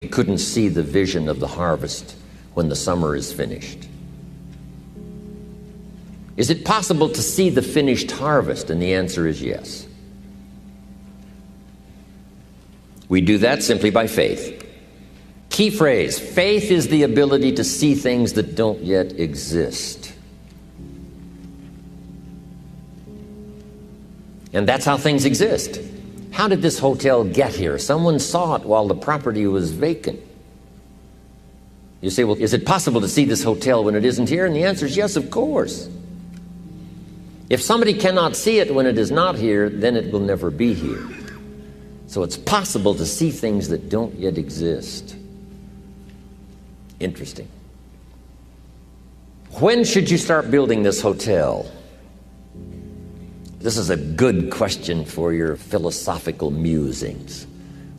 You couldn't see the vision of the harvest when the summer is finished. Is it possible to see the finished harvest? And the answer is yes. We do that simply by faith. Key phrase, faith is the ability to see things that don't yet exist. And that's how things exist. How did this hotel get here? Someone saw it while the property was vacant. You say, well, is it possible to see this hotel when it isn't here? And the answer is yes, of course. If somebody cannot see it when it is not here, then it will never be here. So it's possible to see things that don't yet exist. Interesting. When should you start building this hotel? This is a good question for your philosophical musings.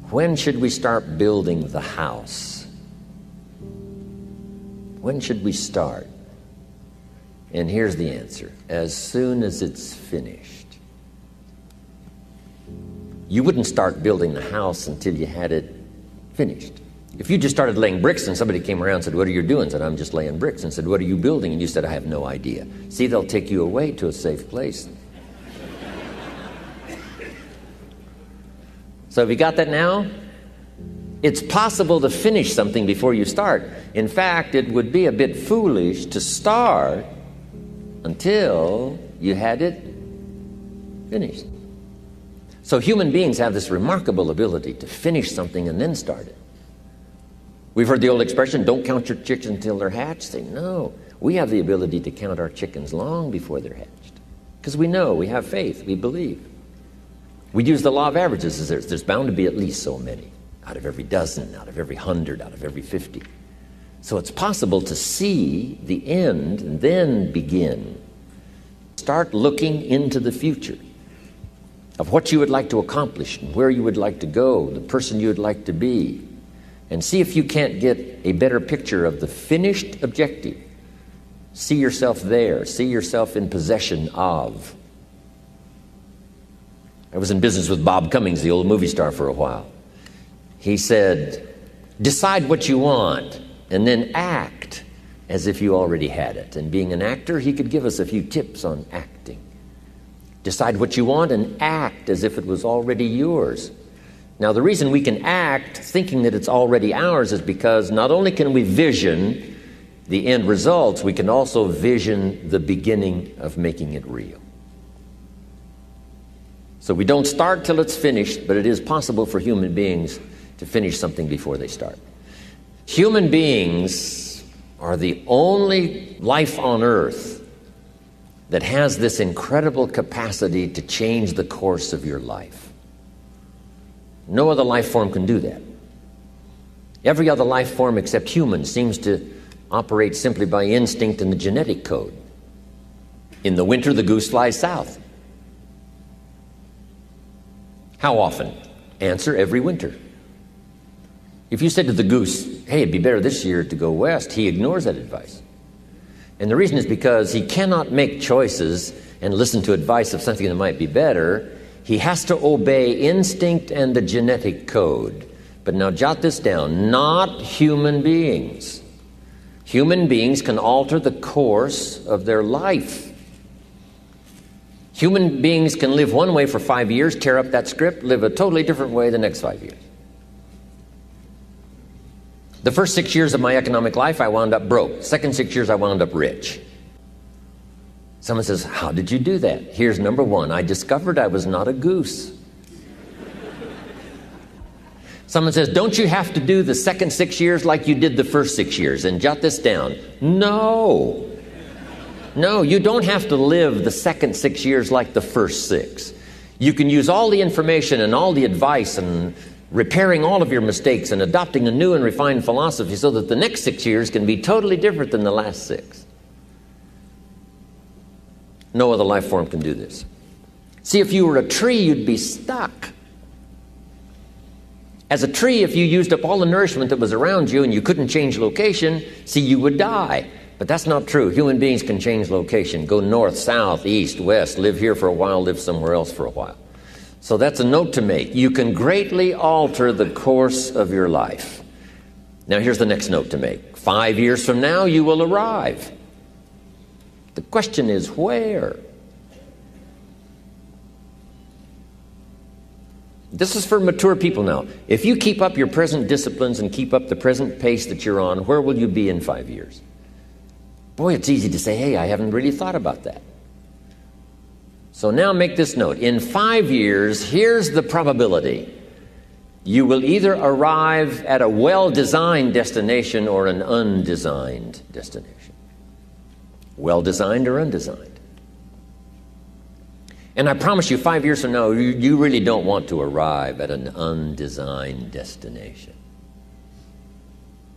When should we start building the house? When should we start? And here's the answer. As soon as it's finished. You wouldn't start building the house until you had it finished. If you just started laying bricks and somebody came around and said, what are you doing? I said, I'm just laying bricks. And said, what are you building? And you said, I have no idea. See, they'll take you away to a safe place. So have you got that now? It's possible to finish something before you start. In fact, it would be a bit foolish to start until you had it finished. So human beings have this remarkable ability to finish something and then start it. We've heard the old expression, don't count your chickens until they're hatched. Say, no, we have the ability to count our chickens long before they're hatched. Because we know, we have faith, we believe. We use the law of averages. There's bound to be at least so many. Out of every dozen, out of every 100, out of every 50. So it's possible to see the end and then begin. Start looking into the future of what you would like to accomplish and where you would like to go, the person you would like to be, and see if you can't get a better picture of the finished objective. See yourself there. See yourself in possession of. I was in business with Bob Cummings, the old movie star, for a while. He said, decide what you want and then act as if you already had it. And being an actor, he could give us a few tips on acting. Decide what you want and act as if it was already yours. Now, the reason we can act thinking that it's already ours is because not only can we vision the end results, we can also vision the beginning of making it real. So we don't start till it's finished, but it is possible for human beings to finish something before they start. Human beings are the only life on earth that has this incredible capacity to change the course of your life. No other life form can do that. Every other life form except humans seems to operate simply by instinct and the genetic code. In the winter, the goose flies south. How often? Answer, every winter. If you said to the goose, hey, it'd be better this year to go west, he ignores that advice. And the reason is because he cannot make choices and listen to advice of something that might be better. He has to obey instinct and the genetic code. But now jot this down, not human beings. Human beings can alter the course of their life. Human beings can live one way for 5 years, tear up that script, live a totally different way the next 5 years. The first 6 years of my economic life, I wound up broke. Second 6 years, I wound up rich. Someone says, how did you do that? Here's number one. I discovered I was not a goose. Someone says, don't you have to do the second 6 years like you did the first 6 years? And jot this down. No. No, you don't have to live the second 6 years like the first 6. You can use all the information and all the advice and repairing all of your mistakes and adopting a new and refined philosophy so that the next 6 years can be totally different than the last 6. No other life form can do this. See, if you were a tree, you'd be stuck. As a tree, if you used up all the nourishment that was around you and you couldn't change location, see, you would die. But that's not true. Human beings can change location, go north, south, east, west, live here for a while, live somewhere else for a while. So that's a note to make. You can greatly alter the course of your life. Now here's the next note to make. 5 years from now, you will arrive. The question is where? This is for mature people now. If you keep up your present disciplines and keep up the present pace that you're on, where will you be in 5 years? Boy, it's easy to say, hey, I haven't really thought about that. So now make this note. In 5 years, here's the probability. You will either arrive at a well-designed destination or an undesigned destination. Well-designed or undesigned. And I promise you, 5 years from now, you really don't want to arrive at an undesigned destination.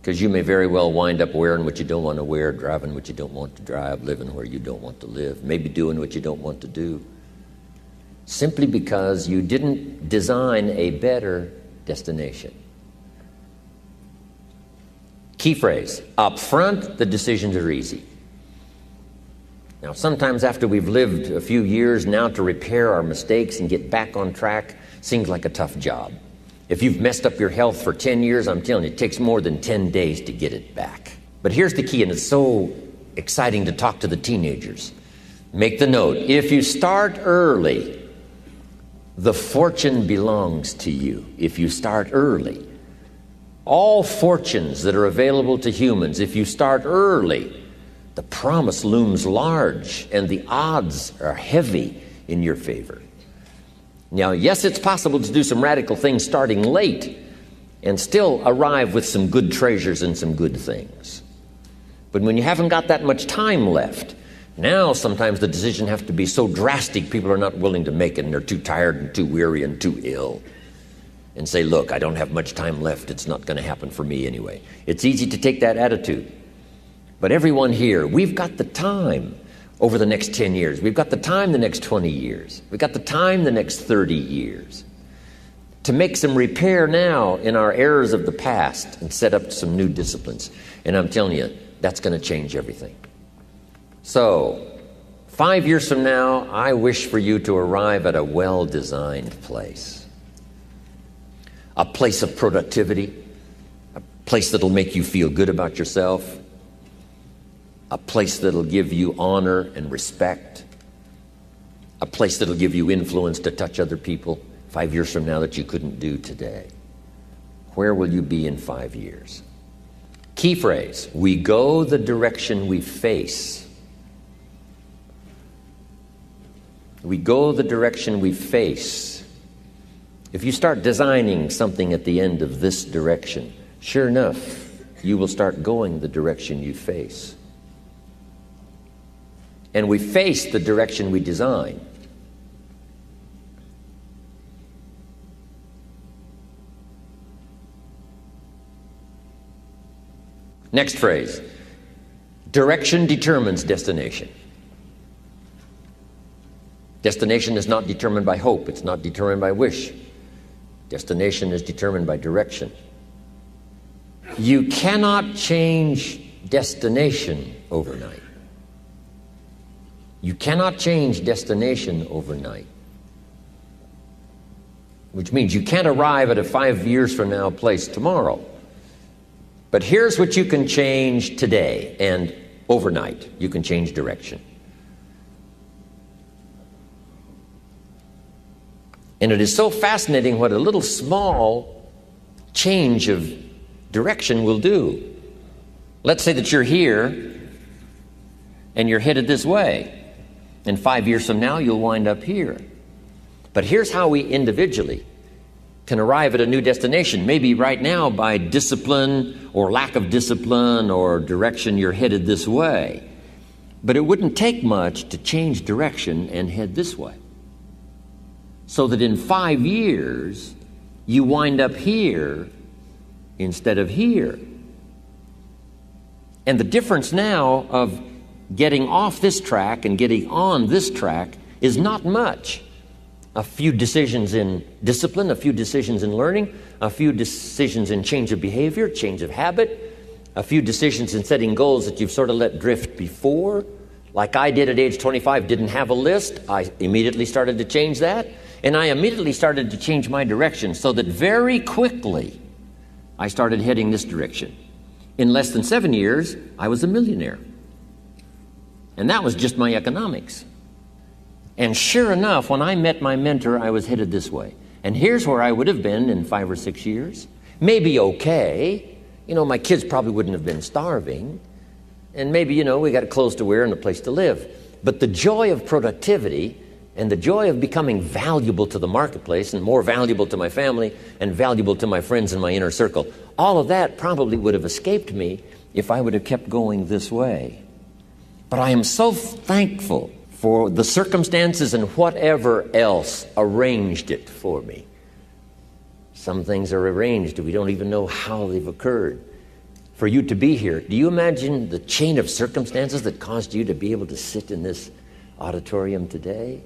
Because you may very well wind up wearing what you don't want to wear, driving what you don't want to drive, living where you don't want to live, maybe doing what you don't want to do. Simply because you didn't design a better destination. Key phrase, up front, the decisions are easy. Now, sometimes after we've lived a few years, now to repair our mistakes and get back on track seems like a tough job. If you've messed up your health for 10 years, I'm telling you, it takes more than 10 days to get it back. But here's the key, and it's so exciting to talk to the teenagers. Make the note. If you start early, the fortune belongs to you. If you start early. All fortunes that are available to humans, if you start early, the promise looms large and the odds are heavy in your favor. Now, yes, it's possible to do some radical things starting late and still arrive with some good treasures and some good things. But when you haven't got that much time left, now sometimes the decision has to be so drastic people are not willing to make it and they're too tired and too weary and too ill. And say, look, I don't have much time left. It's not going to happen for me anyway. It's easy to take that attitude. But everyone here, we've got the time over the next 10 years. We've got the time the next 20 years. We've got the time the next 30 years to make some repair now in our errors of the past and set up some new disciplines. And I'm telling you, that's going to change everything. So, 5 years from now, I wish for you to arrive at a well-designed place. A place of productivity, a place that'll make you feel good about yourself, a place that'll give you honor and respect, a place that'll give you influence to touch other people 5 years from now that you couldn't do today. Where will you be in 5 years? Key phrase, we go the direction we face. We go the direction we face. If you start designing something at the end of this direction, sure enough, you will start going the direction you face. And we face the direction we design. Next phrase, direction determines destination. Destination is not determined by hope. It's not determined by wish. Destination is determined by direction. You cannot change destination overnight. You cannot change destination overnight. Which means you can't arrive at a 5 years from now place tomorrow. But here's what you can change today and overnight. You can change direction. And it is so fascinating what a little small change of direction will do. Let's say that you're here and you're headed this way. And 5 years from now, you'll wind up here. But here's how we individually can arrive at a new destination. Maybe right now by discipline or lack of discipline or direction, you're headed this way. But it wouldn't take much to change direction and head this way. So that in 5 years, you wind up here instead of here. And the difference now of getting off this track and getting on this track is not much. A few decisions in discipline, a few decisions in learning, a few decisions in change of behavior, change of habit, a few decisions in setting goals that you've sort of let drift before. Like I did at age 25, didn't have a list. I immediately started to change that. And I immediately started to change my direction so that very quickly I started heading this direction. In less than 7 years, I was a millionaire. And that was just my economics. And sure enough, when I met my mentor, I was headed this way. And here's where I would have been in 5 or 6 years. Maybe okay. My kids probably wouldn't have been starving. And maybe, we got clothes to wear and a place to live. But the joy of productivity and the joy of becoming valuable to the marketplace and more valuable to my family and valuable to my friends in my inner circle, all of that probably would have escaped me if I would have kept going this way. But I am so thankful for the circumstances and whatever else arranged it for me. Some things are arranged, we don't even know how they've occurred. For you to be here, do you imagine the chain of circumstances that caused you to be able to sit in this auditorium today?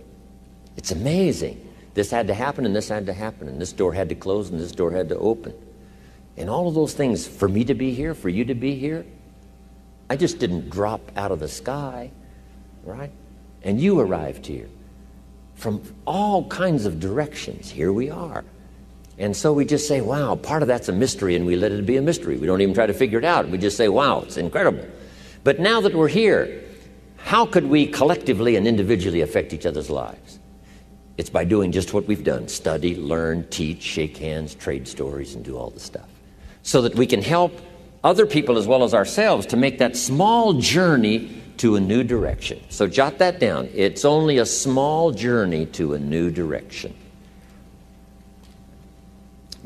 It's amazing. This had to happen, and this had to happen, and this door had to close, and this door had to open. And all of those things, for me to be here, for you to be here, I just didn't drop out of the sky, right? And you arrived here from all kinds of directions. Here we are. And so we just say, wow, part of that's a mystery, and we let it be a mystery. We don't even try to figure it out. We just say, wow, it's incredible. But now that we're here, how could we collectively and individually affect each other's lives? It's by doing just what we've done: study, learn, teach, shake hands, trade stories, and do all the stuff. So that we can help other people as well as ourselves to make that small journey to a new direction. So jot that down. It's only a small journey to a new direction.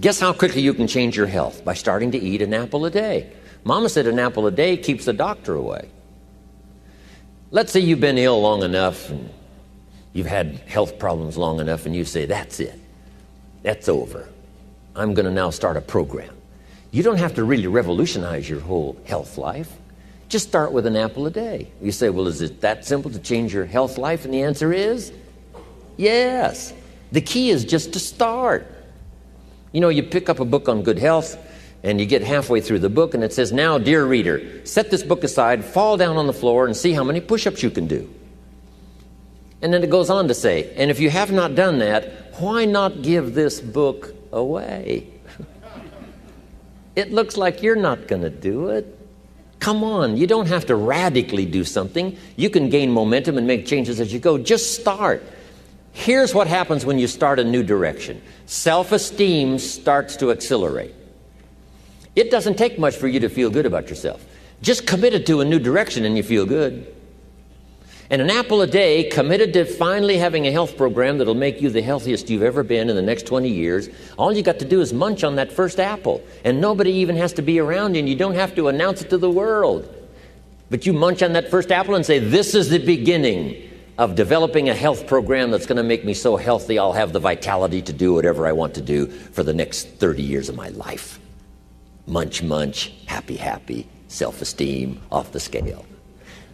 Guess how quickly you can change your health? By starting to eat an apple a day. Mama said an apple a day keeps the doctor away. Let's say you've been ill long enough and you've had health problems long enough, and you say, that's it. That's over. I'm going to now start a program. You don't have to really revolutionize your whole health life. Just start with an apple a day. You say, well, is it that simple to change your health life? And the answer is yes. The key is just to start. You pick up a book on good health, and you get halfway through the book, and it says, now, dear reader, set this book aside, fall down on the floor, and see how many push-ups you can do. And then it goes on to say, and if you have not done that, why not give this book away? It looks like you're not going to do it. Come on, you don't have to radically do something. You can gain momentum and make changes as you go. Just start. Here's what happens when you start a new direction. Self-esteem starts to accelerate. It doesn't take much for you to feel good about yourself. Just committed to a new direction and you feel good. And an apple a day, committed to finally having a health program that'll make you the healthiest you've ever been in the next 20 years, all you got to do is munch on that first apple. And nobody even has to be around you, and you don't have to announce it to the world. But you munch on that first apple and say, this is the beginning of developing a health program that's going to make me so healthy I'll have the vitality to do whatever I want to do for the next 30 years of my life. Munch, munch, happy, happy, self-esteem off the scale.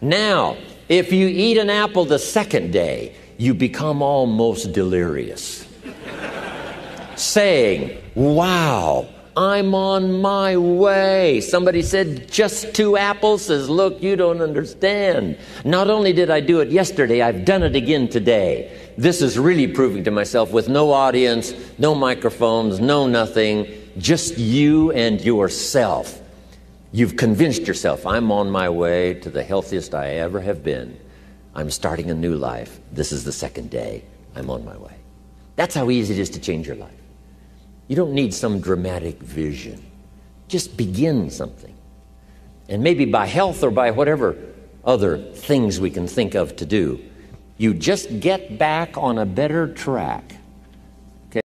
Now, if you eat an apple the second day, you become almost delirious, saying, wow, I'm on my way. Somebody said, just 2 apples? Says, look, you don't understand. Not only did I do it yesterday, I've done it again today. This is really proving to myself with no audience, no microphones, no nothing, just you and yourself. You've convinced yourself, I'm on my way to the healthiest I ever have been. I'm starting a new life. This is the second day. I'm on my way. That's how easy it is to change your life. You don't need some dramatic vision. Just begin something. And maybe by health or by whatever other things we can think of to do, you just get back on a better track.